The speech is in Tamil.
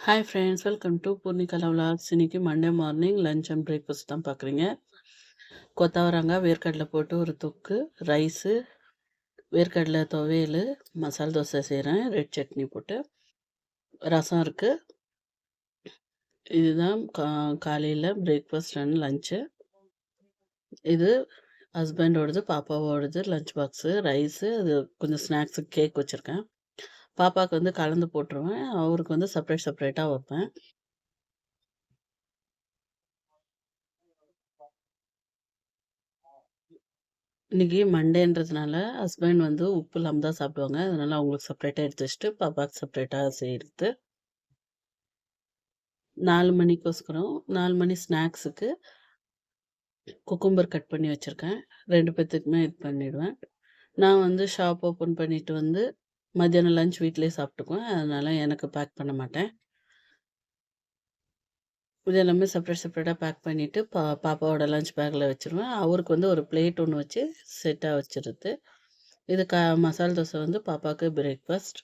Hi friends, welcome to Poornikala vlogs. இன்னைக்கு Monday morning lunch and breakfast தான் பார்க்குறீங்க. கொத்தவரங்காய் வேர்க்கடலை போட்டு ஒரு தொக்கு, ரைஸு, வேர்க்கடலை துவையல், மசால் தோசை செய்கிறேன் ரெட் சட்னி போட்டு. ரசம் இருக்குது. இதுதான் காலையில் பிரேக்ஃபாஸ்ட் அண்ட் லஞ்சு. இது ஹஸ்பண்டோடது, பாப்பாவோடது லஞ்ச் பாக்ஸு, ரைஸு, அது கொஞ்சம் ஸ்நாக்ஸுக்கு கேக் வச்சுருக்கேன். பாப்பாவுக்கு வந்து கலந்து போட்டுருவேன், அவருக்கு வந்து செப்பரேட்டாக வைப்பேன். இன்னைக்கு மண்டேன்றதுனால ஹஸ்பண்ட் வந்து உப்பு இல்லாமல் தான் சாப்பிடுவாங்க. அதனால அவங்களுக்கு செப்பரேட்டாக எடுத்து வச்சுட்டு பாப்பாவுக்கு செப்பரேட்டாக செய்கிறது. 4 மணிக்கோசரம் 4 மணி ஸ்நாக்ஸுக்கு குக்கும்பர் கட் பண்ணி வச்சுருக்கேன். 2 பேர்த்துக்குமே இது பண்ணிடுவேன். நான் வந்து ஷாப் ஓப்பன் பண்ணிவிட்டு வந்து மத்தியானம் லஞ்ச் வீட்டிலே சாப்பிட்டுக்குவேன். அதனால் எனக்கு பேக் பண்ண மாட்டேன். இது எல்லாமே செப்பரேட்டாக பேக் பண்ணிவிட்டு பாப்பாவோட லஞ்ச் பேக்கில் வச்சுருவேன். அவருக்கு வந்து ஒரு பிளேட் ஒன்று வச்சு செட்டாக வச்சுருது. இது மசால் தோசை வந்து பாப்பாவுக்கு பிரேக்ஃபாஸ்ட்.